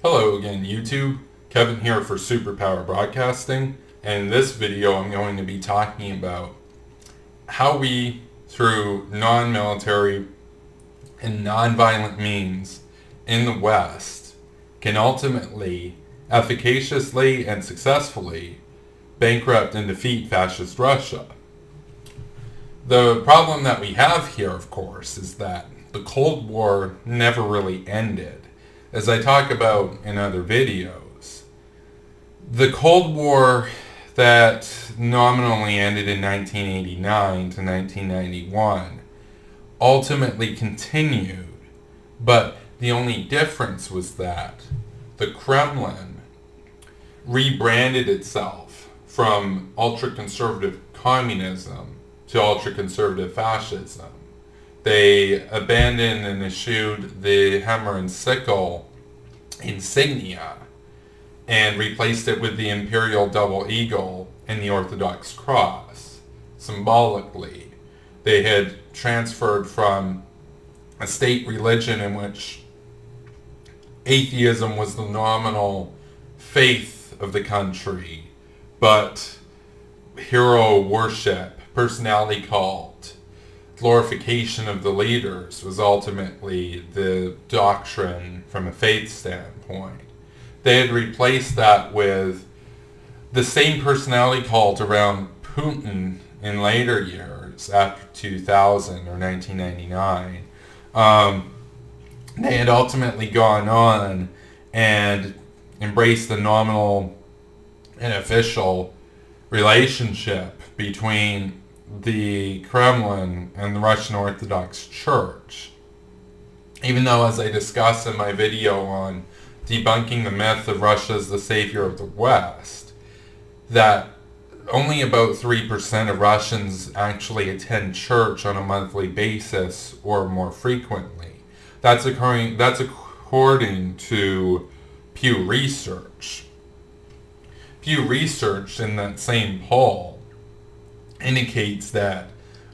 Hello again YouTube, Kevin here for Superpower Broadcasting, and in this video I'm going to be talking about how we, through non-military and non-violent means in the West, can ultimately, efficaciously and successfully bankrupt and defeat fascist Russia. The problem that we have here, of course, is that the Cold War never really ended. As I talk about in other videos, the Cold War that nominally ended in 1989 to 1991 ultimately continued, but the only difference was that the Kremlin rebranded itself from ultra-conservative communism to ultra-conservative fascism. They abandoned and eschewed the hammer and sickle insignia and replaced it with the imperial double eagle and the Orthodox cross. Symbolically, they had transferred from a state religion in which atheism was the nominal faith of the country, but hero worship, personality cult, glorification of the leaders was ultimately the doctrine from a faith standpoint. They had replaced that with the same personality cult around Putin in later years, after 2000 or 1999. They had ultimately gone on and embraced the nominal and official relationship between the Kremlin and the Russian Orthodox Church. Even though, as I discussed in my video on debunking the myth of Russia as the savior of the West, that only about 3% of Russians actually attend church on a monthly basis or more frequently. That's according to Pew Research. Pew Research in that same poll indicates that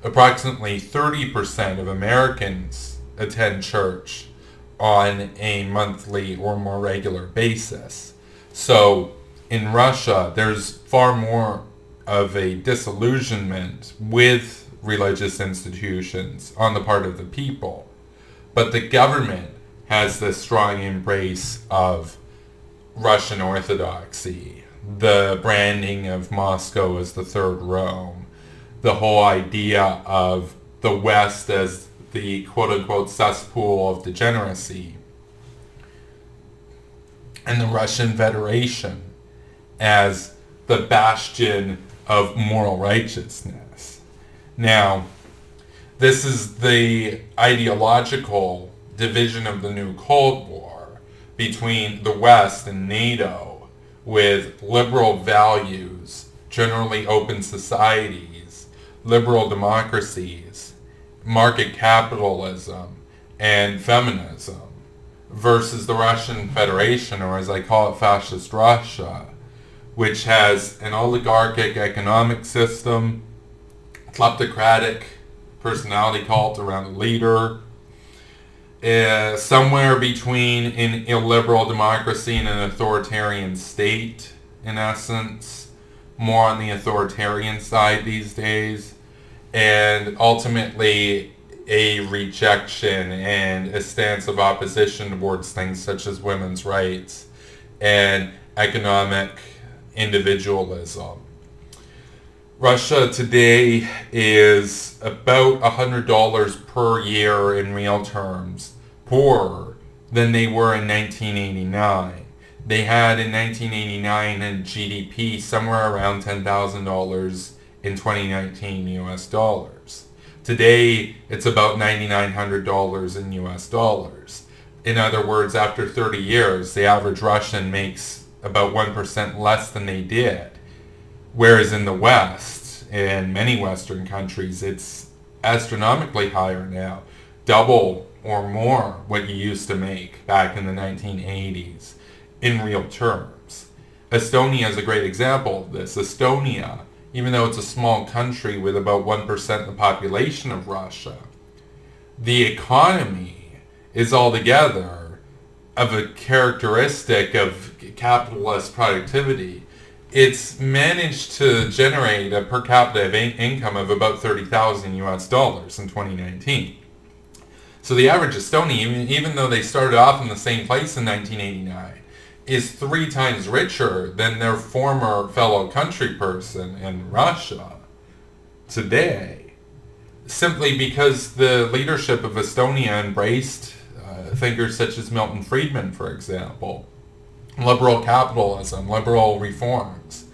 approximately 30% of Americans attend church on a monthly or more regular basis. So in Russia, there's far more of a disillusionment with religious institutions on the part of the people. But the government has this strong embrace of Russian Orthodoxy, the branding of Moscow as the Third Rome, the whole idea of the West as the quote-unquote cesspool of degeneracy, and the Russian Federation as the bastion of moral righteousness. Now, this is the ideological division of the new Cold War between the West and NATO, with liberal values, generally open societies, liberal democracies, market capitalism, and feminism, versus the Russian Federation, or as I call it, fascist Russia, which has an oligarchic economic system, kleptocratic personality cult around a leader, somewhere between an illiberal democracy and an authoritarian state, in essence, more on the authoritarian side these days, and ultimately a rejection and a stance of opposition towards things such as women's rights and economic individualism. Russia today is about $100 per year in real terms poorer than they were in 1989. They had in 1989 a GDP somewhere around $10,000 in 2019 US dollars. Today it's about $9,900 in US dollars. In other words, after 30 years, the average Russian makes about 1% less than they did. Whereas in the West, in many Western countries, it's astronomically higher now. Double or more what you used to make back in the 1980s in real terms. Estonia is a great example of this. Estonia, even though it's a small country with about 1% of the population of Russia, the economy is altogether of a characteristic of capitalist productivity, it's managed to generate a per capita income of about 30,000 US dollars in 2019. So the average Estonian, even though they started off in the same place in 1989, is 3 times richer than their former fellow country person in Russia today, simply because the leadership of Estonia embraced thinkers such as Milton Friedman, for example, liberal capitalism, liberal reforms,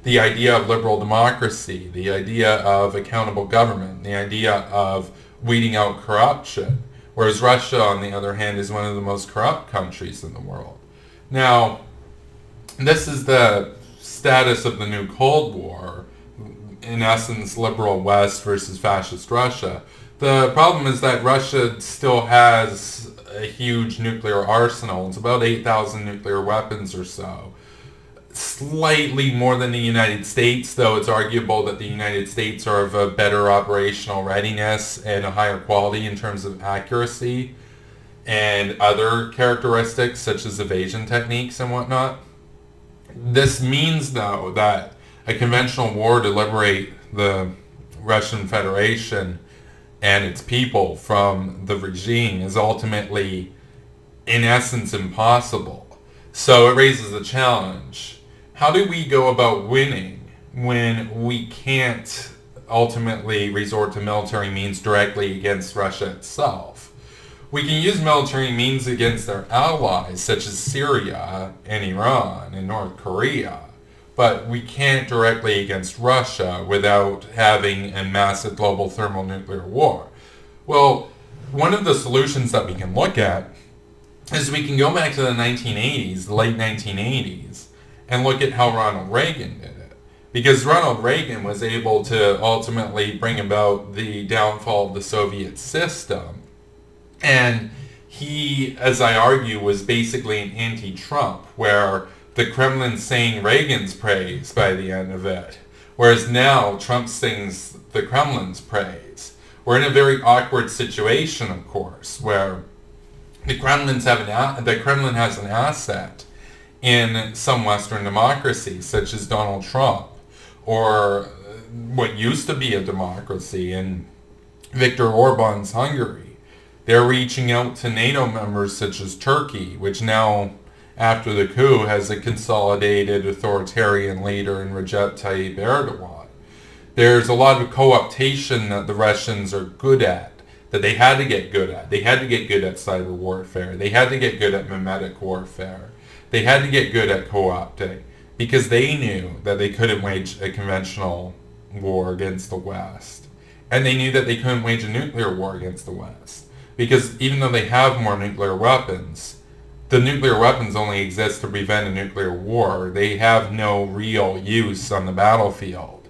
the idea of liberal democracy, the idea of accountable government, the idea of weeding out corruption, whereas Russia, on the other hand, is one of the most corrupt countries in the world. Now, this is the status of the new Cold War, in essence, liberal West versus fascist Russia. The problem is that Russia still has a huge nuclear arsenal. It's about 8,000 nuclear weapons or so. Slightly more than the United States, though it's arguable that the United States are of a better operational readiness and a higher quality in terms of accuracy and other characteristics such as evasion techniques and whatnot. This means, though, that a conventional war to liberate the Russian Federation and its people from the regime is ultimately, in essence, impossible. So it raises the challenge. How do we go about winning when we can't ultimately resort to military means directly against Russia itself? We can use military means against their allies, such as Syria and Iran and North Korea, but we can't directly against Russia without having a massive global thermonuclear war. Well, one of the solutions that we can look at is we can go back to the 1980s, the late 1980s, and look at how Ronald Reagan did it. Because Ronald Reagan was able to ultimately bring about the downfall of the Soviet system. And he, as I argue, was basically an anti-Trump, where the Kremlin sang Reagan's praise by the end of it, whereas now Trump sings the Kremlin's praise. We're in a very awkward situation, of course, where the Kremlin has an asset in some Western democracies, such as Donald Trump, or what used to be a democracy in Viktor Orban's Hungary. They're reaching out to NATO members such as Turkey, which now, after the coup, has a consolidated authoritarian leader in Recep Tayyip Erdogan. There's a lot of co-optation that the Russians are good at, that they had to get good at. They had to get good at cyber warfare. They had to get good at mimetic warfare. They had to get good at co-opting, because they knew that they couldn't wage a conventional war against the West. And they knew that they couldn't wage a nuclear war against the West. Because even though they have more nuclear weapons, the nuclear weapons only exist to prevent a nuclear war. They have no real use on the battlefield.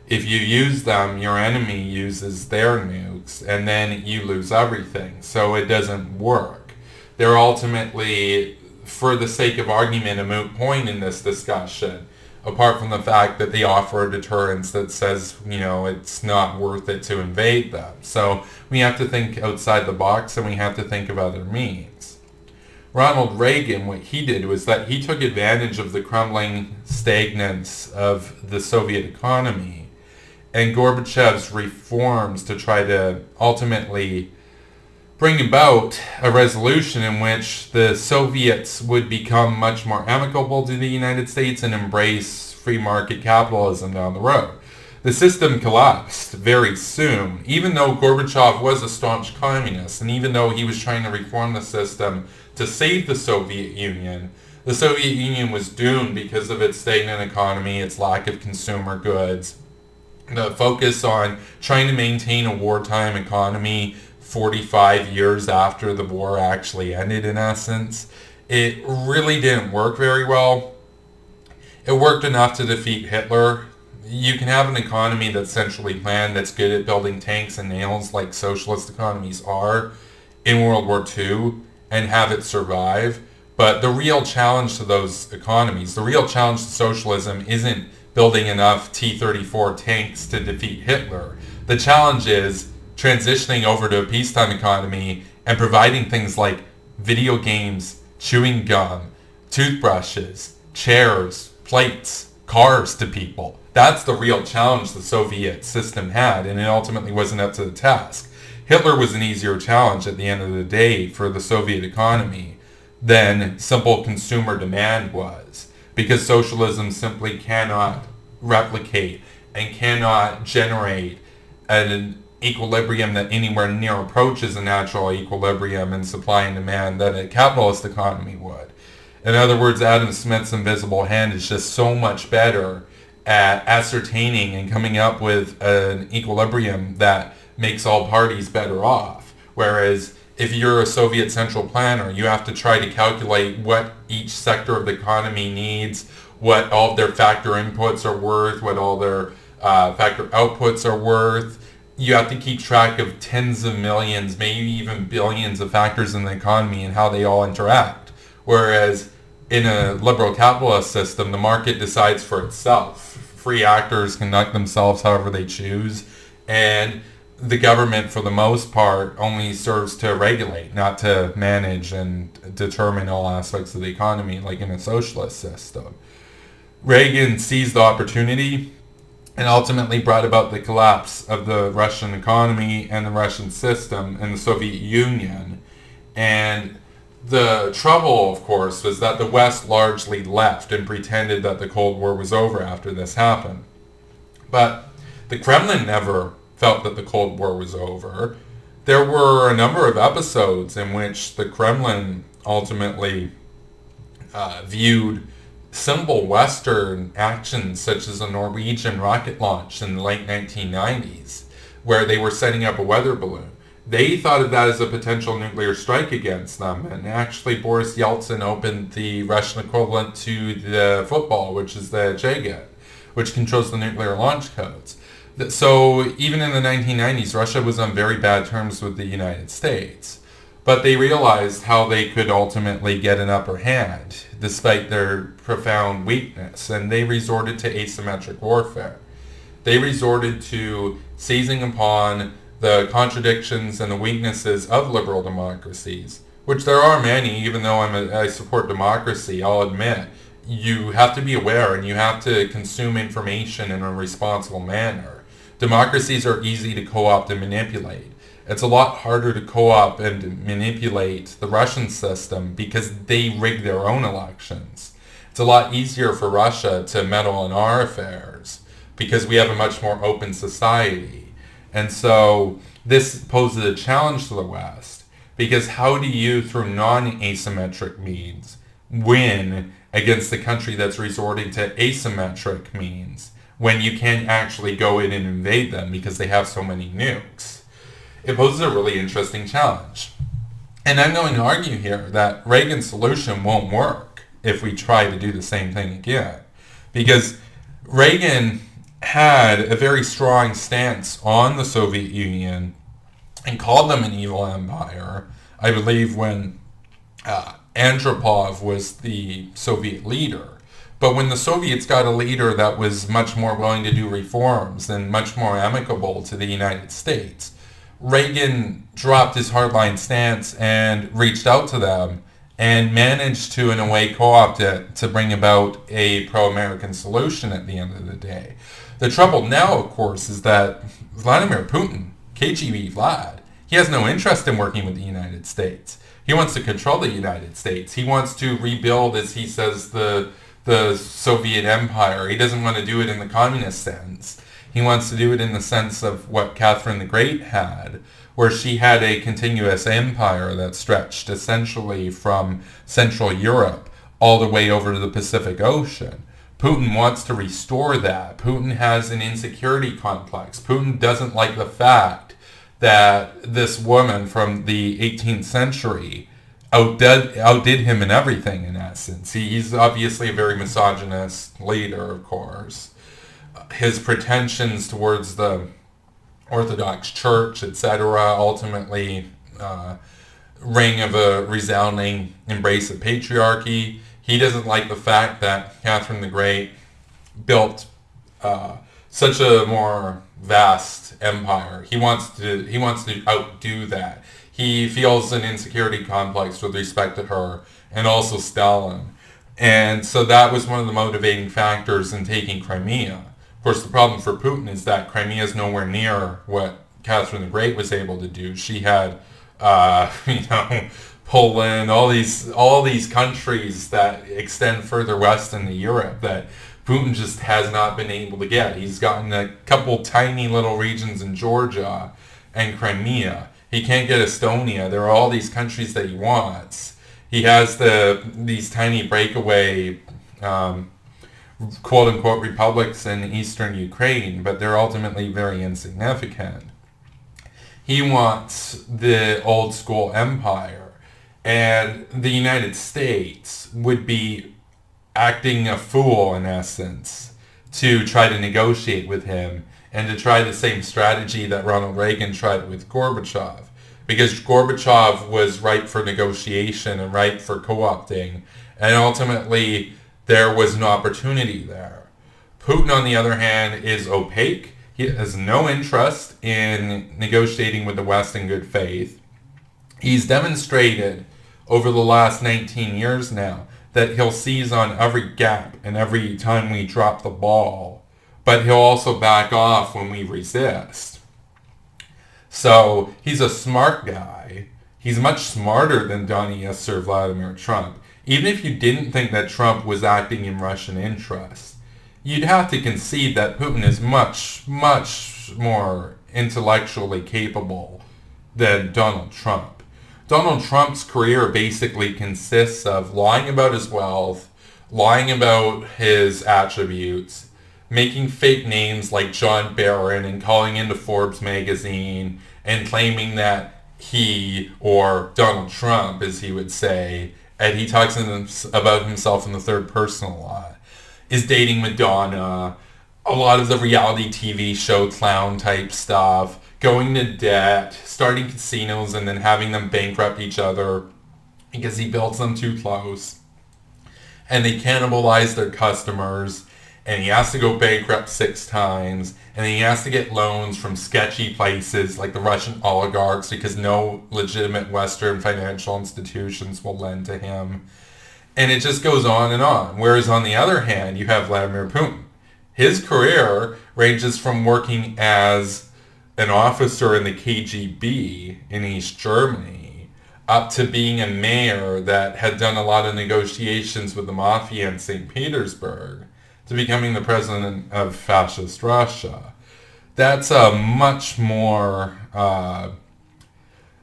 If you use them, your enemy uses their nukes, and then you lose everything. So it doesn't work. They're ultimately, for the sake of argument, a moot point in this discussion, apart from the fact that they offer a deterrence that says, it's not worth it to invade them. So we have to think outside the box, and we have to think of other means. Ronald Reagan, what he did was that he took advantage of the crumbling stagnance of the Soviet economy and Gorbachev's reforms to try to ultimately bring about a resolution in which the Soviets would become much more amicable to the United States and embrace free market capitalism down the road. The system collapsed very soon, even though Gorbachev was a staunch communist, and even though he was trying to reform the system to save the Soviet Union. The Soviet Union was doomed because of its stagnant economy, its lack of consumer goods, the focus on trying to maintain a wartime economy 45 years after the war actually ended, in essence. It really didn't work very well. It worked enough to defeat Hitler. You can have an economy that's centrally planned, that's good at building tanks and nails like socialist economies are in World War II, and have it survive. But the real challenge to those economies, the real challenge to socialism, isn't building enough T-34 tanks to defeat Hitler. The challenge is transitioning over to a peacetime economy and providing things like video games, chewing gum, toothbrushes, chairs, plates, cars to people. That's the real challenge the Soviet system had, and it ultimately wasn't up to the task. Hitler was an easier challenge at the end of the day for the Soviet economy than simple consumer demand was, because socialism simply cannot replicate and cannot generate an equilibrium that anywhere near approaches a natural equilibrium in supply and demand that a capitalist economy would. In other words, Adam Smith's invisible hand is just so much better at ascertaining and coming up with an equilibrium that makes all parties better off. Whereas if you're a Soviet central planner, you have to try to calculate what each sector of the economy needs, what all of their factor inputs are worth, what all their factor outputs are worth. You have to keep track of tens of millions, maybe even billions of factors in the economy and how they all interact. Whereas in a liberal capitalist system, the market decides for itself. Free actors conduct themselves however they choose, and the government, for the most part, only serves to regulate, not to manage and determine all aspects of the economy like in a socialist system. Reagan seized the opportunity and ultimately brought about the collapse of the Russian economy and the Russian system in the Soviet Union. And the trouble, of course, was that the West largely left and pretended that the Cold War was over after this happened. But the Kremlin never felt that the Cold War was over. There were a number of episodes in which the Kremlin ultimately viewed simple Western actions such as a Norwegian rocket launch in the late 1990s, where they were setting up a weather balloon. They thought of that as a potential nuclear strike against them, and actually Boris Yeltsin opened the Russian equivalent to the football, which is the Jagat, which controls the nuclear launch codes. So even in the 1990s, Russia was on very bad terms with the United States. But they realized how they could ultimately get an upper hand, despite their profound weakness, and they resorted to asymmetric warfare. They resorted to seizing upon the contradictions and the weaknesses of liberal democracies, which there are many. Even though I support democracy, I'll admit, you have to be aware and you have to consume information in a responsible manner. Democracies are easy to co-opt and manipulate. It's a lot harder to co-opt and manipulate the Russian system because they rig their own elections. It's a lot easier for Russia to meddle in our affairs because we have a much more open society. And so this poses a challenge to the West, because how do you, through non-asymmetric means, win against the country that's resorting to asymmetric means when you can't actually go in and invade them because they have so many nukes? It poses a really interesting challenge. And I'm going to argue here that Reagan's solution won't work if we try to do the same thing again. Because Reagan had a very strong stance on the Soviet Union and called them an evil empire, I believe, when Andropov was the Soviet leader. But when the Soviets got a leader that was much more willing to do reforms and much more amicable to the United States, Reagan dropped his hardline stance and reached out to them and managed to, in a way, co-opt it to bring about a pro-American solution at the end of the day. The trouble now, of course, is that Vladimir Putin, KGB Vlad, he has no interest in working with the United States. He wants to control the United States. He wants to rebuild, as he says, the Soviet empire. He doesn't want to do it in the communist sense. He wants to do it in the sense of what Catherine the Great had, where she had a continuous empire that stretched essentially from Central Europe all the way over to the Pacific Ocean. Putin wants to restore that. Putin has an insecurity complex. Putin doesn't like the fact that this woman from the 18th century outdid him in everything, in essence. He's obviously a very misogynist leader, of course. His pretensions towards the Orthodox Church, etc., ultimately ring of a resounding embrace of patriarchy. He doesn't like the fact that Catherine the Great built such a more vast empire. He wants to outdo that. He feels an insecurity complex with respect to her, and also Stalin. And so that was one of the motivating factors in taking Crimea. Of course, the problem for Putin is that Crimea is nowhere near what Catherine the Great was able to do. She had, Poland, all these countries that extend further west into Europe that Putin just has not been able to get. He's gotten a couple tiny little regions in Georgia and Crimea. He can't get Estonia. There are all these countries that he wants. He has these tiny breakaway quote-unquote republics in eastern Ukraine, but they're ultimately very insignificant. He wants the old school empire, and the United States would be acting a fool in essence to try to negotiate with him and to try the same strategy that Ronald Reagan tried with Gorbachev, because Gorbachev was ripe for negotiation and ripe for co-opting, and ultimately there was an opportunity there. Putin, on the other hand, is opaque. He has no interest in negotiating with the West in good faith. He's demonstrated over the last 19 years now that he'll seize on every gap and every time we drop the ball, but he'll also back off when we resist. So he's a smart guy. He's much smarter than Donny or Vladimir Trump. Even if you didn't think that Trump was acting in Russian interests, you'd have to concede that Putin is much, much more intellectually capable than Donald Trump. Donald Trump's career basically consists of lying about his wealth, lying about his attributes, making fake names like John Barron and calling into Forbes magazine and claiming that he, or Donald Trump as he would say, and he talks about himself in the third person a lot, is dating Madonna, a lot of the reality TV show clown type stuff, going to debt, starting casinos and then having them bankrupt each other because he builds them too close. And they cannibalize their customers, and he has to go bankrupt 6 times, and then he has to get loans from sketchy places like the Russian oligarchs because no legitimate Western financial institutions will lend to him. And it just goes on and on. Whereas on the other hand, you have Vladimir Putin. His career ranges from working as an officer in the KGB in East Germany up to being a mayor that had done a lot of negotiations with the mafia in St. Petersburg to becoming the president of fascist Russia. That's a much more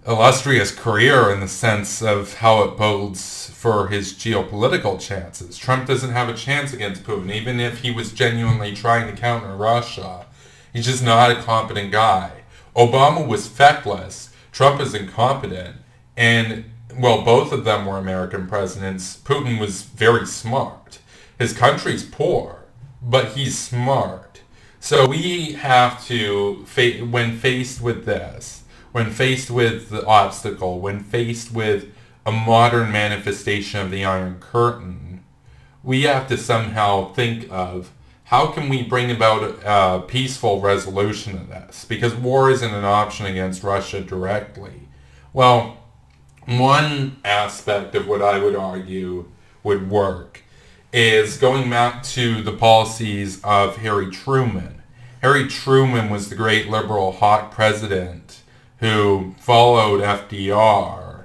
illustrious career in the sense of how it bodes for his geopolitical chances. Trump doesn't have a chance against Putin, even if he was genuinely trying to counter Russia. He's just not a competent guy. Obama was feckless. Trump is incompetent. And, well, both of them were American presidents. Putin was very smart. His country's poor, but he's smart. So we have to, when faced with this, when faced with the obstacle, when faced with a modern manifestation of the Iron Curtain, we have to somehow think of how can we bring about a peaceful resolution of this? Because war isn't an option against Russia directly. Well, one aspect of what I would argue would work is going back to the policies of Harry Truman. Harry Truman was the great liberal hawk president who followed FDR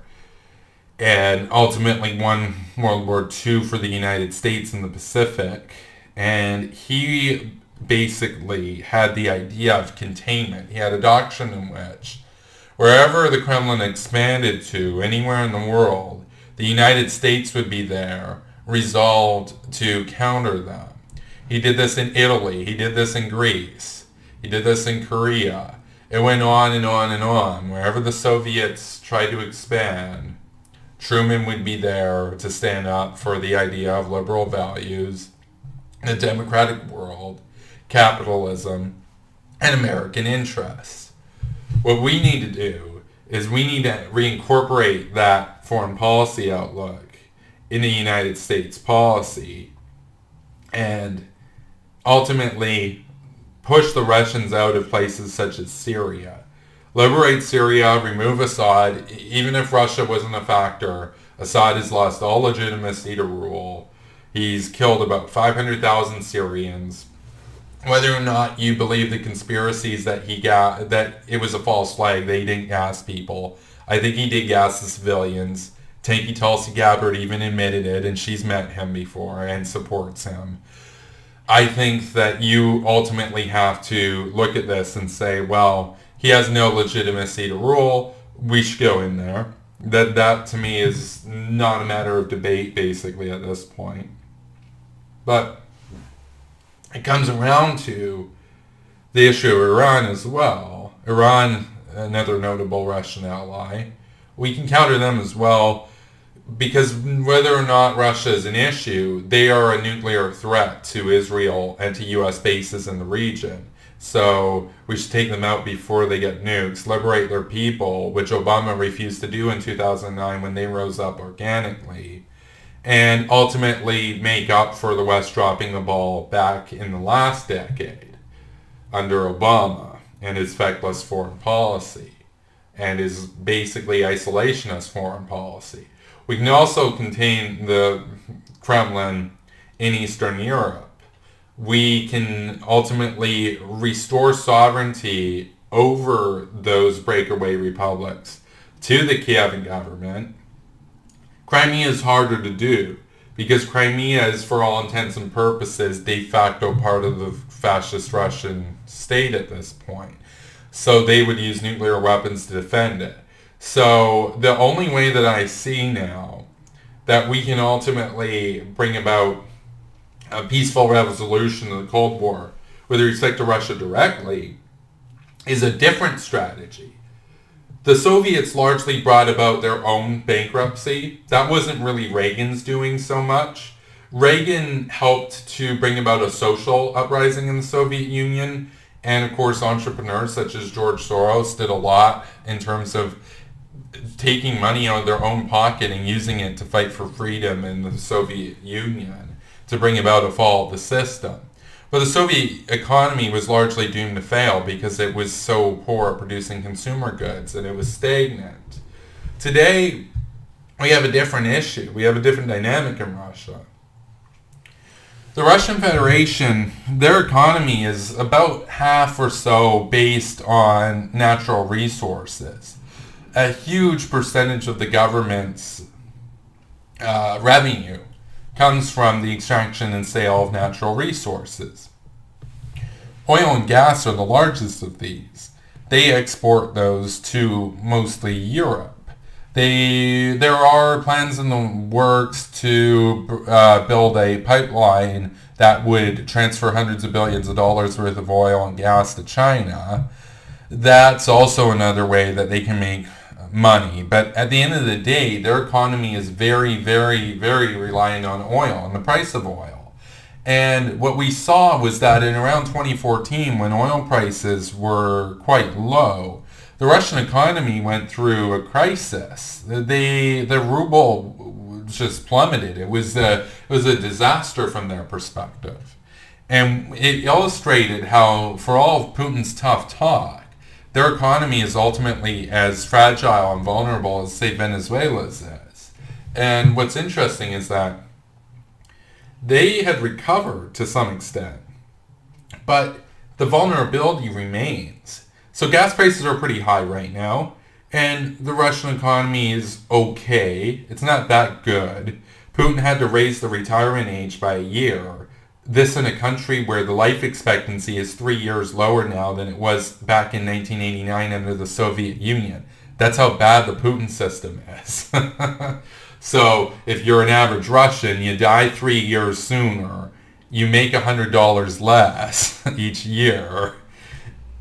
and ultimately won World War II for the United States and the Pacific. And he basically had the idea of containment. He had a doctrine in which wherever the Kremlin expanded to, anywhere in the world, the United States would be there, resolved to counter them. He did this in Italy. He did this in Greece. He did this in Korea. It went on and on and on. Wherever the Soviets tried to expand, Truman would be there to stand up for the idea of liberal values, a democratic world, capitalism, and American interests. What we need to do is we need to reincorporate that foreign policy outlook in the United States policy and ultimately push the Russians out of places such as Syria. Liberate Syria, remove Assad. Even if Russia wasn't a factor, Assad has lost all legitimacy to rule. He's killed about 500,000 Syrians. Whether or not you believe the conspiracies that that it was a false flag, that he didn't gas people, I think he did gas the civilians. Tanky Tulsi Gabbard even admitted it, and she's met him before and supports him. I think that you ultimately have to look at this and say, well, he has no legitimacy to rule. We should go in there. That to me is not a matter of debate, basically, at this point. But it comes around to the issue of Iran as well. Iran, another notable Russian ally. We can counter them as well, because whether or not Russia is an issue, they are a nuclear threat to Israel and to U.S. bases in the region. So we should take them out before they get nukes, liberate their people, which Obama refused to do in 2009 when they rose up organically, and ultimately make up for the West dropping the ball back in the last decade under Obama and his feckless foreign policy and his basically isolationist foreign policy. We can also contain the Kremlin in Eastern Europe. We can ultimately restore sovereignty over those breakaway republics to the Kievan government. Crimea is harder to do because Crimea is, for all intents and purposes, de facto part of the fascist Russian state at this point. So they would use nuclear weapons to defend it. So the only way that I see now that we can ultimately bring about a peaceful resolution of the Cold War with respect to Russia directly is a different strategy. The Soviets largely brought about their own bankruptcy. That wasn't really Reagan's doing so much. Reagan helped to bring about a social uprising in the Soviet Union, and of course entrepreneurs such as George Soros did a lot in terms of taking money out of their own pocket and using it to fight for freedom in the Soviet Union to bring about a fall of the system. But the Soviet economy was largely doomed to fail because it was so poor at producing consumer goods and it was stagnant. Today, we have a different issue. We have a different dynamic in Russia. The Russian Federation, their economy is about half or so based on natural resources. A huge percentage of the government's revenue comes from the extraction and sale of natural resources. Oil and gas are the largest of these. They export those to mostly Europe. There are plans in the works to build a pipeline that would transfer hundreds of billions of dollars worth of oil and gas to China. That's also another way that they can make money. But at the end of the day, their economy is very, very, very reliant on oil and the price of oil. And what we saw was that in around 2014, when oil prices were quite low, the Russian economy went through a crisis. The ruble just plummeted. It was a disaster from their perspective. And it illustrated how, for all of Putin's tough talk, their economy is ultimately as fragile and vulnerable as, say, Venezuela's is. And what's interesting is that they had recovered to some extent, but the vulnerability remains. So gas prices are pretty high right now, and the Russian economy is okay. It's not that good. Putin had to raise the retirement age by a year. This in a country where the life expectancy is 3 years lower now than it was back in 1989 under the Soviet Union. That's how bad the Putin system is. So if you're an average Russian, you die 3 years sooner, you make $100 less each year,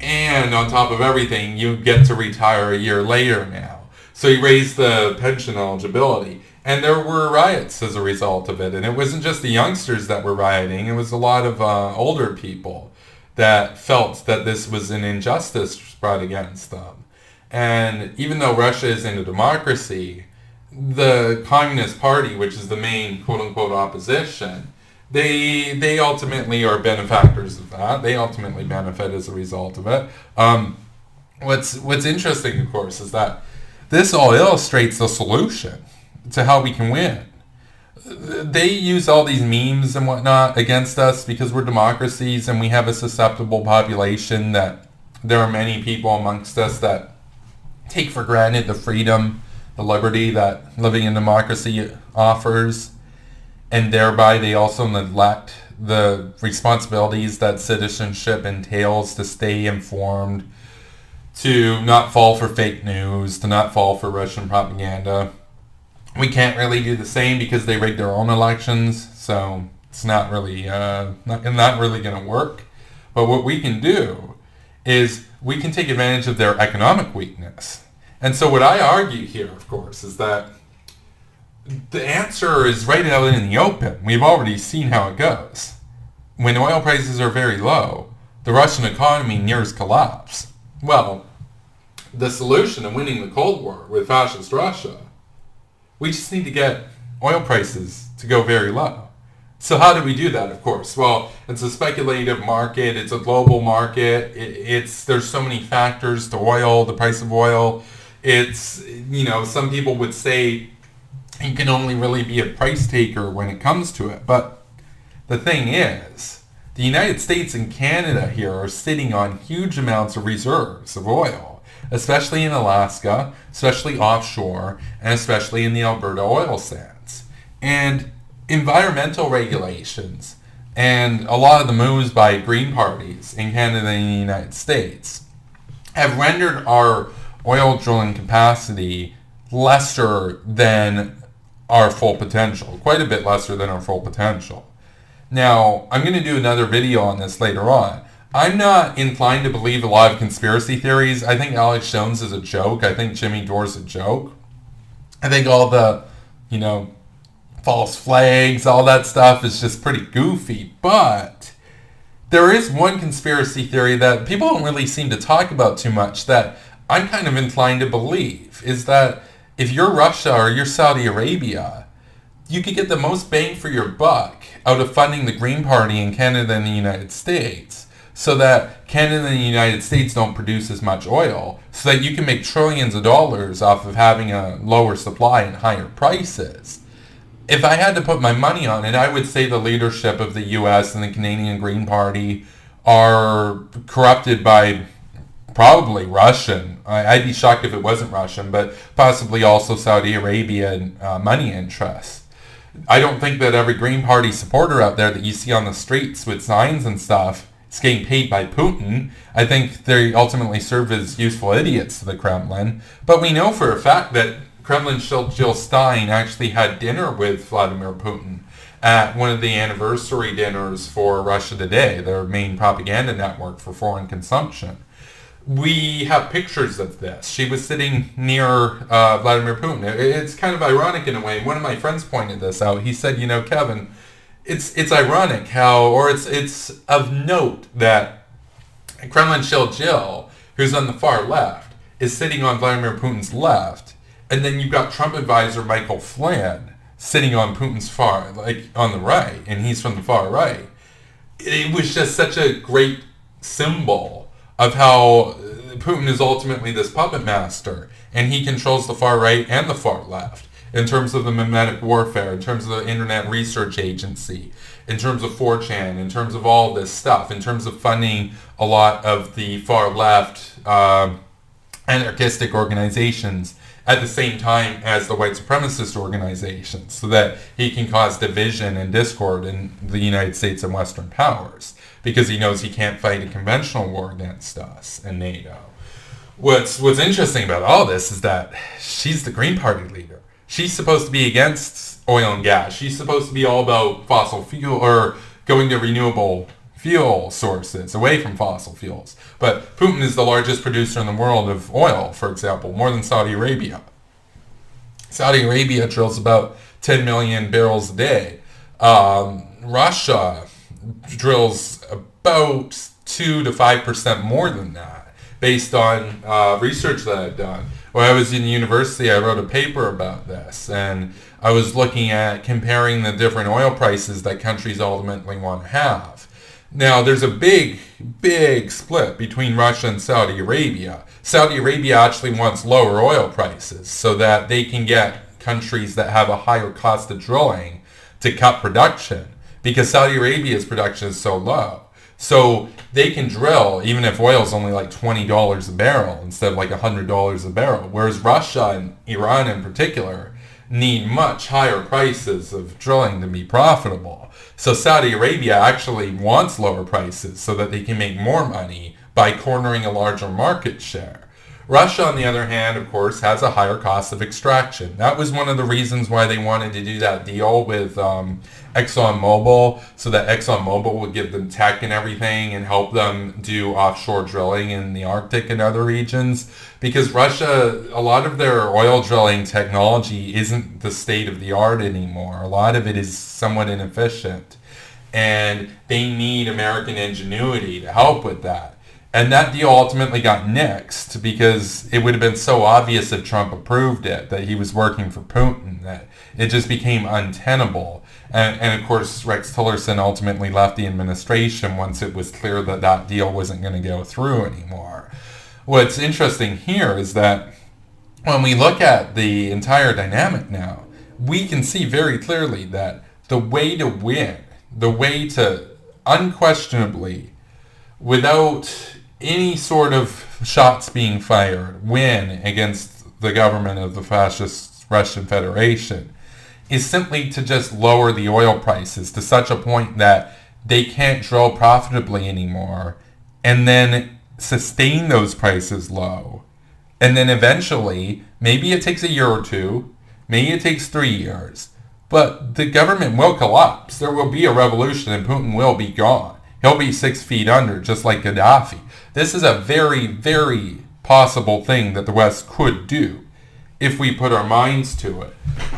and on top of everything, you get to retire a year later now. So he raised the pension eligibility. And there were riots as a result of it. And it wasn't just the youngsters that were rioting. It was a lot of older people that felt that this was an injustice brought against them. And even though Russia isn't a democracy, the Communist Party, which is the main quote-unquote opposition, they ultimately are benefactors of that. They ultimately benefit as a result of it. What's interesting, of course, is that this all illustrates the solution. to how we can win. They use all these memes and whatnot against us because we're democracies and we have a susceptible population, that there are many people amongst us that take for granted the freedom, the liberty that living in democracy offers, and thereby they also neglect the responsibilities that citizenship entails to stay informed, to not fall for fake news, to not fall for Russian propaganda. We can't really do the same because they rigged their own elections, so it's not really not really going to work. But what we can do is we can take advantage of their economic weakness. And so what I argue here, of course, is that the answer is right out in the open. We've already seen how it goes. When oil prices are very low, the Russian economy nears collapse. Well, the solution to winning the Cold War with fascist Russia, we just need to get oil prices to go very low. So how do we do that, of course? Well, it's a speculative market. It's a global market. There's so many factors to oil, the price of oil. It's, some people would say you can only really be a price taker when it comes to it. But the thing is, the United States and Canada here are sitting on huge amounts of reserves of oil, especially in Alaska, especially offshore, and especially in the Alberta oil sands. And environmental regulations and a lot of the moves by green parties in Canada and the United States have rendered our oil drilling capacity lesser than our full potential, quite a bit lesser than our full potential. Now, I'm going to do another video on this later on. I'm not inclined to believe a lot of conspiracy theories. I think Alex Jones is a joke. I think Jimmy Dore's a joke. I think all the, false flags, all that stuff is just pretty goofy. But there is one conspiracy theory that people don't really seem to talk about too much that I'm kind of inclined to believe, is that if you're Russia or you're Saudi Arabia, you could get the most bang for your buck out of funding the Green Party in Canada and the United States, so that Canada and the United States don't produce as much oil, so that you can make trillions of dollars off of having a lower supply and higher prices. If I had to put my money on it, I would say the leadership of the US and the Canadian Green Party are corrupted by probably Russian. I'd be shocked if it wasn't Russian, but possibly also Saudi Arabian money interests. I don't think that every Green Party supporter out there that you see on the streets with signs and stuff is getting paid by Putin. I think they ultimately serve as useful idiots to the Kremlin. But we know for a fact that Kremlin shield Jill Stein actually had dinner with Vladimir Putin at one of the anniversary dinners for Russia Today, their main propaganda network for foreign consumption. We have pictures of this. She was sitting near Vladimir Putin. It's kind of ironic in a way. One of my friends pointed this out. He said, Kevin, it's ironic how, or it's of note that Kremlin shield Jill, who's on the far left, is sitting on Vladimir Putin's left, and then you've got Trump advisor Michael Flynn sitting on Putin's far, on the right, and he's from the far right. It was just such a great symbol of how Putin is ultimately this puppet master, and he controls the far right and the far left in terms of the mimetic warfare, in terms of the Internet Research Agency, in terms of 4chan, in terms of all this stuff, in terms of funding a lot of the far left anarchistic organizations at the same time as the white supremacist organizations, so that he can cause division and discord in the United States and Western powers, because he knows he can't fight a conventional war against us and NATO. What's interesting about all this is that she's the Green Party leader. She's supposed to be against oil and gas. She's supposed to be all about fossil fuel, or going to renewable fuel sources, away from fossil fuels. But Putin is the largest producer in the world of oil, for example, more than Saudi Arabia. Saudi Arabia drills about 10 million barrels a day. Russia drills about 2 to 5% more than that, based on research that I've done. When I was in university, I wrote a paper about this, and I was looking at comparing the different oil prices that countries ultimately want to have. Now, there's a big split between Russia and Saudi Arabia. Saudi Arabia actually wants lower oil prices so that they can get countries that have a higher cost of drilling to cut production, because Saudi Arabia's production is so low. So they can drill even if oil is only like $20 a barrel instead of like $100 a barrel. Whereas Russia and Iran in particular need much higher prices of drilling to be profitable. So Saudi Arabia actually wants lower prices so that they can make more money by cornering a larger market share. Russia, on the other hand, of course, has a higher cost of extraction. That was one of the reasons why they wanted to do that deal with ExxonMobil, so that ExxonMobil would give them tech and everything and help them do offshore drilling in the Arctic and other regions. Because Russia, a lot of their oil drilling technology isn't the state of the art anymore. A lot of it is somewhat inefficient. And they need American ingenuity to help with that. And that deal ultimately got nixed because it would have been so obvious if Trump approved it that he was working for Putin, that it just became untenable. And of course, Rex Tillerson ultimately left the administration once it was clear that that deal wasn't going to go through anymore. What's interesting here is that when we look at the entire dynamic now, we can see very clearly that the way to win, the way to unquestionably, without any sort of shots being fired, win against the government of the fascist Russian Federation, is simply to just lower the oil prices to such a point that they can't drill profitably anymore, and then sustain those prices low. And then eventually, maybe it takes a year or two, maybe it takes 3 years, but the government will collapse. There will be a revolution and Putin will be gone. He'll be 6 feet under, just like Gaddafi. This is a very, very possible thing that the West could do if we put our minds to it.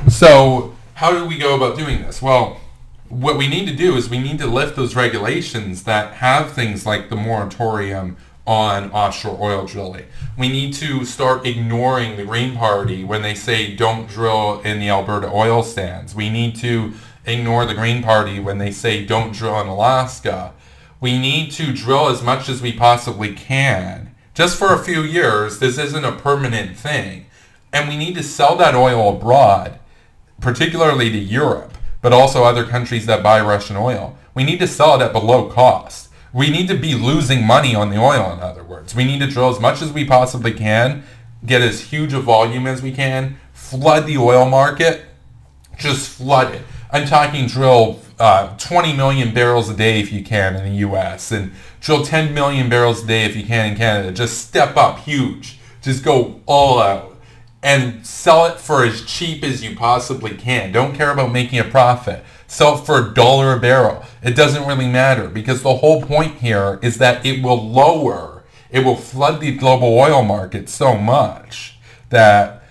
So how do we go about doing this? Well, what we need to do is we need to lift those regulations that have things like the moratorium on offshore oil drilling. We need to start ignoring the Green Party when they say don't drill in the Alberta oil sands. We need to ignore the Green Party when they say don't drill in Alaska. We need to drill as much as we possibly can. Just for a few years, this isn't a permanent thing. And we need to sell that oil abroad, particularly to Europe, but also other countries that buy Russian oil. We need to sell it at below cost. We need to be losing money on the oil, in other words. We need to drill as much as we possibly can, get as huge a volume as we can, flood the oil market, just flood it. I'm talking drill 20 million barrels a day if you can in the U.S. and drill 10 million barrels a day if you can in Canada. Just step up huge. Just go all out and sell it for as cheap as you possibly can. Don't care about making a profit. Sell it for $1 a barrel. It doesn't really matter because the whole point here is that it will flood the global oil market so much that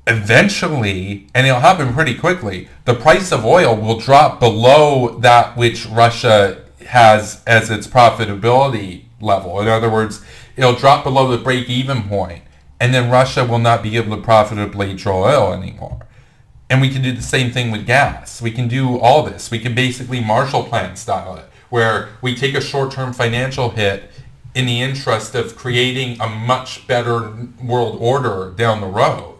eventually, and it'll happen pretty quickly, the price of oil will drop below that which Russia has as its profitability level. In other words, it'll drop below the break-even point, and then Russia will not be able to profitably drill oil anymore. And we can do the same thing with gas. We can do all this. We can basically Marshall Plan style it, where we take a short-term financial hit in the interest of creating a much better world order down the road.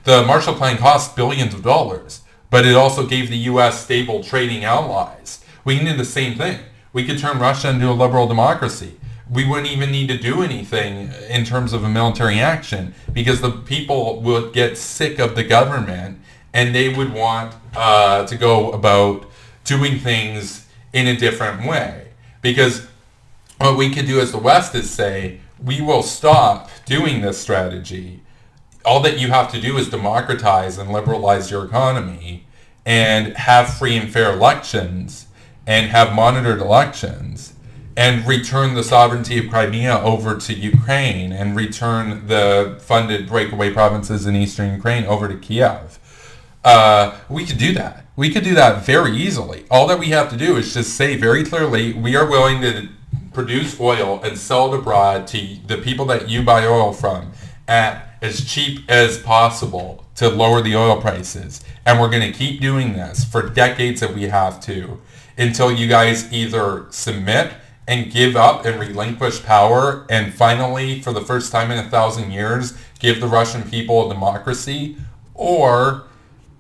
The Marshall Plan cost billions of dollars, but it also gave the U.S. stable trading allies. We can do the same thing. We could turn Russia into a liberal democracy. We wouldn't even need to do anything in terms of a military action because the people would get sick of the government and they would want to go about doing things in a different way. Because what we could do as the West is say, we will stop doing this strategy. All that you have to do is democratize and liberalize your economy and have free and fair elections and have monitored elections and return the sovereignty of Crimea over to Ukraine and return the funded breakaway provinces in eastern Ukraine over to Kiev. We could do that. We could do that very easily. All that we have to do is just say very clearly, we are willing to produce oil and sell it abroad to the people that you buy oil from at as cheap as possible to lower the oil prices. And we're going to keep doing this for decades if we have to, until you guys either submit and give up and relinquish power and finally, for the first time in 1,000 years, give the Russian people a democracy, or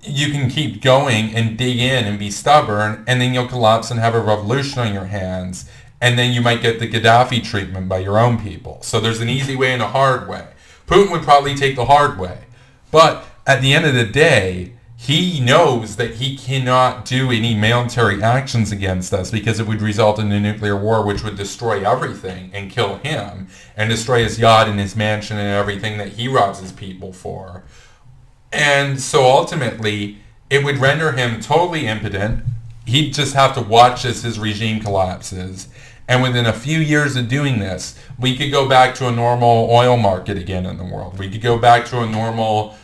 you can keep going and dig in and be stubborn, and then you'll collapse and have a revolution on your hands, and then you might get the Gaddafi treatment by your own people. So there's an easy way and a hard way. Putin would probably take the hard way. But at the end of the day, he knows that he cannot do any military actions against us because it would result in a nuclear war which would destroy everything and kill him and destroy his yacht and his mansion and everything that he robs his people for. And so ultimately, it would render him totally impotent. He'd just have to watch as his regime collapses. And within a few years of doing this, we could go back to a normal oil market again in the world. We could go back to a normal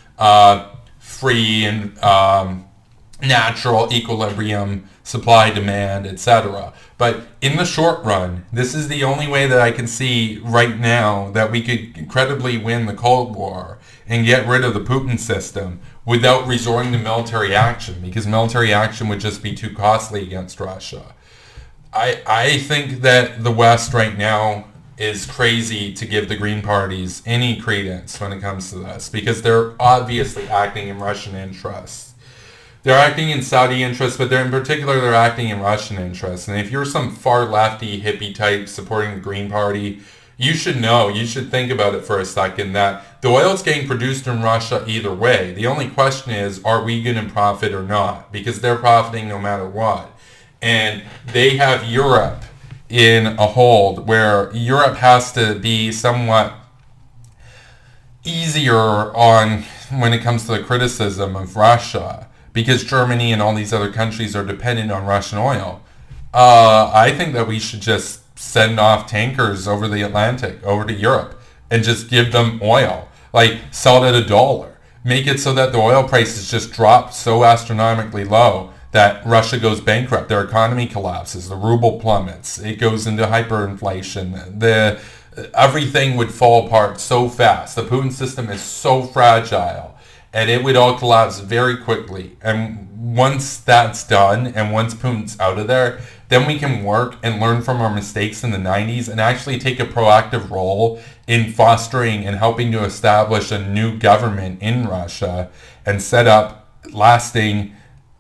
free and natural equilibrium, supply, demand, etc. But in the short run, this is the only way that I can see right now that we could credibly win the Cold War and get rid of the Putin system without resorting to military action, because military action would just be too costly against Russia. I think that the West right now is crazy to give the Green parties any credence when it comes to this, because they're obviously acting in Russian interests. They're acting in Saudi interests, but in particular they're acting in Russian interests. And if you're some far lefty hippie type supporting the Green Party, you should know, you should think about it for a second, that the oil is getting produced in Russia either way. The only question is, are we going to profit or not? Because they're profiting no matter what. And they have Europe in a hold where Europe has to be somewhat easier on when it comes to the criticism of Russia, because Germany and all these other countries are dependent on Russian oil. I think that we should just send off tankers over the Atlantic, over to Europe, and just give them oil. Like, sell it at $1. Make it so that the oil prices just drop so astronomically low that Russia goes bankrupt, their economy collapses, the ruble plummets, it goes into hyperinflation, everything would fall apart so fast. The Putin system is so fragile, and it would all collapse very quickly. And once that's done, and once Putin's out of there, then we can work and learn from our mistakes in the 90s and actually take a proactive role in fostering and helping to establish a new government in Russia and set up lasting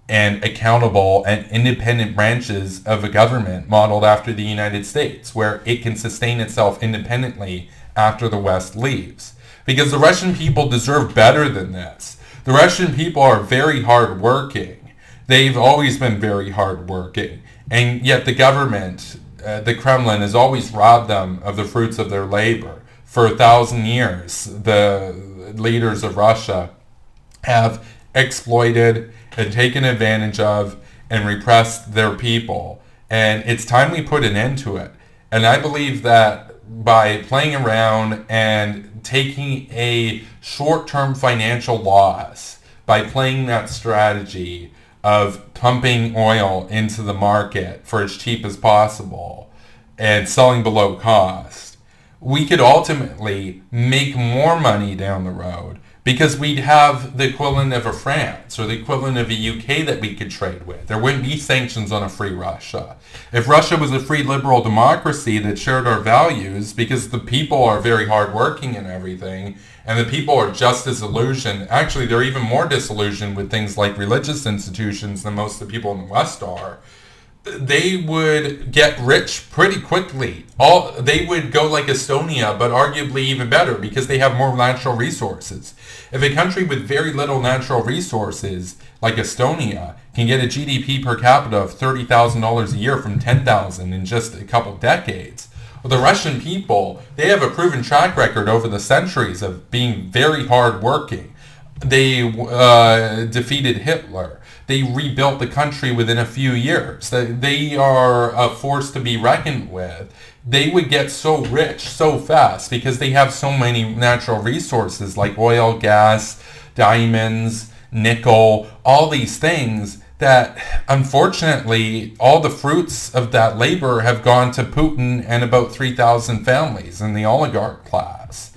and accountable and independent branches of a government modeled after the United States, where it can sustain itself independently after the West leaves. Because the Russian people deserve better than this. The Russian people are very hardworking. They've always been very hardworking. And yet the government, the Kremlin, has always robbed them of the fruits of their labor. For 1,000 years, the leaders of Russia have exploited and taken advantage of and repressed their people. And it's time we put an end to it. And I believe that by playing around and taking a short-term financial loss, by playing that strategy of pumping oil into the market for as cheap as possible and selling below cost, we could ultimately make more money down the road, because we'd have the equivalent of a France or the equivalent of a UK that we could trade with. There wouldn't be sanctions on a free Russia. If Russia was a free liberal democracy that shared our values, because the people are very hardworking and everything, and the people are just as disillusioned, actually they're even more disillusioned with things like religious institutions than most of the people in the West are, they would get rich pretty quickly. They would go like Estonia, but arguably even better, because they have more natural resources. If a country with very little natural resources, like Estonia, can get a GDP per capita of $30,000 a year from $10,000 in just a couple decades, well, the Russian people, they have a proven track record over the centuries of being very hardworking. They defeated Hitler. They rebuilt the country within a few years. They are a force to be reckoned with. They would get so rich so fast because they have so many natural resources like oil, gas, diamonds, nickel, all these things that unfortunately all the fruits of that labor have gone to Putin and about 3,000 families in the oligarch class.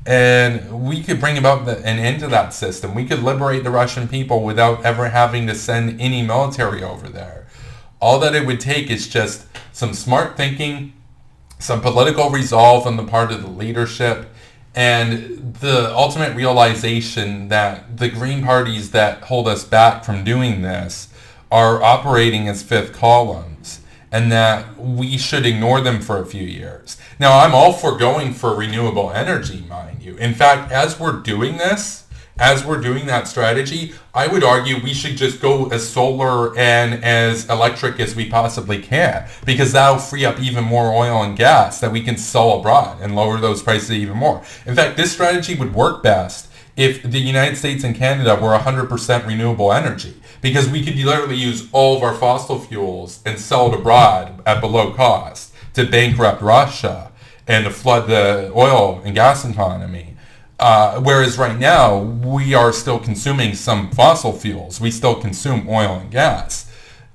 And we could bring about an end to that system. We could liberate the Russian people without ever having to send any military over there. All that it would take is just some smart thinking, some political resolve on the part of the leadership, And the ultimate realization that the green parties that hold us back from doing this are operating as fifth columns, and that we should ignore them for a few years. Now, I'm all for going for renewable energy, mind you. In fact, as we're doing this, as we're doing that strategy, I would argue we should just go as solar and as electric as we possibly can, because that'll free up even more oil and gas that we can sell abroad and lower those prices even more. In fact, this strategy would work best if the United States and Canada were 100% renewable energy, because we could literally use all of our fossil fuels and sell it abroad at below cost to bankrupt Russia and to flood the oil and gas economy. Whereas right now, we are still consuming some fossil fuels. We still consume oil and gas.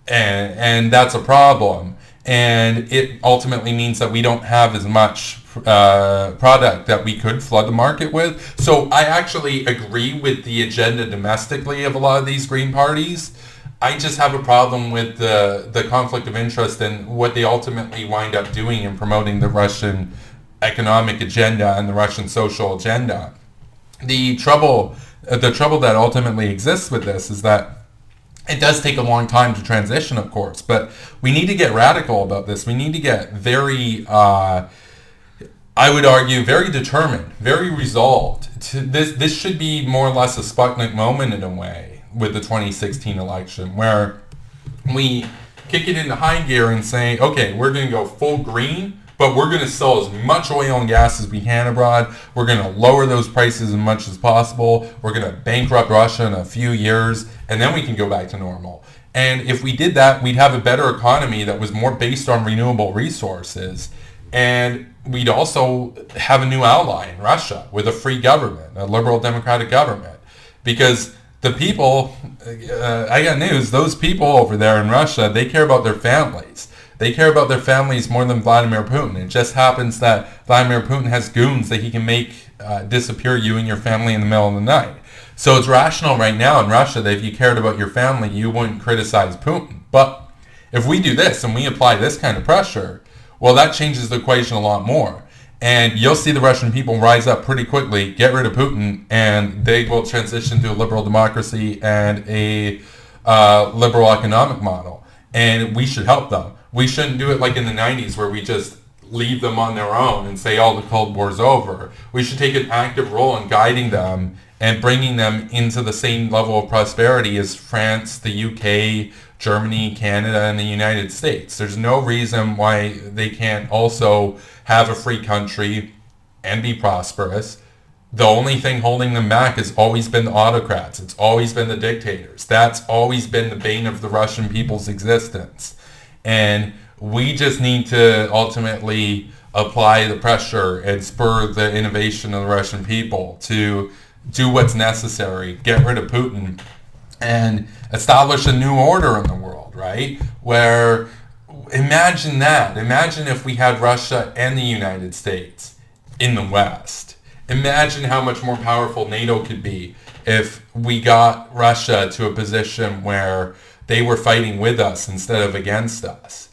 And that's a problem. And it ultimately means that we don't have as much product that we could flood the market with. So I actually agree with the agenda domestically of a lot of these green parties. I just have a problem with the conflict of interest and what they ultimately wind up doing in promoting the Russian economic agenda and the Russian social agenda. The trouble that ultimately exists with this is that it does take a long time to transition, of course, but we need to get radical about this. We need to get very, I would argue, very determined, very resolved. This should be more or less a Sputnik moment in a way with the 2016 election, where we kick it into high gear and say, okay, we're going to go full green, but we're going to sell as much oil and gas as we can abroad. We're going to lower those prices as much as possible. We're going to bankrupt Russia in a few years, and then we can go back to normal. And if we did that, we'd have a better economy that was more based on renewable resources. And we'd also have a new ally in Russia with a free government, a liberal democratic government. Because the people, I got news, those people over there in Russia, they care about their families. They care about their families more than Vladimir Putin. It just happens that Vladimir Putin has goons that he can make disappear you and your family in the middle of the night. So it's rational right now in Russia that if you cared about your family, you wouldn't criticize Putin. But if we do this and we apply this kind of pressure, well, that changes the equation a lot more. And you'll see the Russian people rise up pretty quickly, get rid of Putin, and they will transition to a liberal democracy and a liberal economic model. And we should help them. We shouldn't do it like in the 90s where we just leave them on their own and say, oh, the Cold War's over. We should take an active role in guiding them and bringing them into the same level of prosperity as France, the UK, Germany, Canada, and the United States. There's no reason why they can't also have a free country and be prosperous. The only thing holding them back has always been the autocrats. It's always been the dictators. That's always been the bane of the Russian people's existence. And we just need to ultimately apply the pressure and spur the innovation of the Russian people to do what's necessary, get rid of Putin, and establish a new order in the world, right? Where, imagine that. Imagine if we had Russia and the United States in the West. Imagine how much more powerful NATO could be if we got Russia to a position where they were fighting with us instead of against us.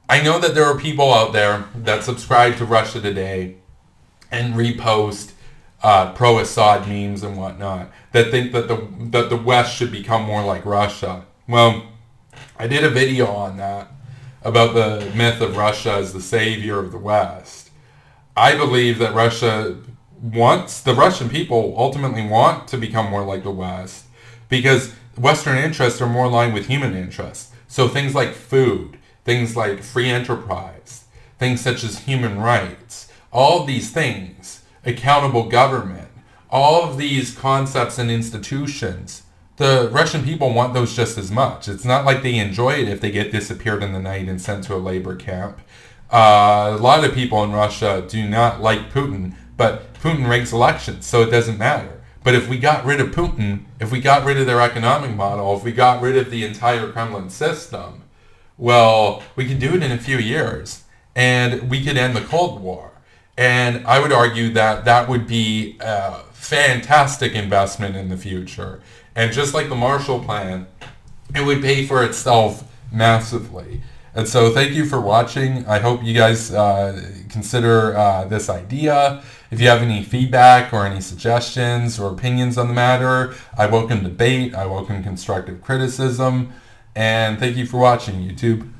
I know that there are people out there that subscribe to Russia Today and repost pro-Assad memes and whatnot that think that the West should become more like Russia. Well, I did a video on that about the myth of Russia as the savior of the West. I believe that the Russian people ultimately want to become more like the West because Western interests are more aligned with human interests. So things like food, things like free enterprise, things such as human rights, all of these things, accountable government, all of these concepts and institutions, the Russian people want those just as much. It's not like they enjoy it if they get disappeared in the night and sent to a labor camp. A lot of people in Russia do not like Putin, but Putin rigs elections, so it doesn't matter. But if we got rid of Putin, if we got rid of their economic model, if we got rid of the entire Kremlin system, well, we could do it in a few years, and we could end the Cold War. And I would argue that that would be a fantastic investment in the future. And just like the Marshall Plan, it would pay for itself massively. And so thank you for watching. I hope you guys consider this idea. If you have any feedback or any suggestions or opinions on the matter, I welcome debate. I welcome constructive criticism. And thank you for watching, YouTube.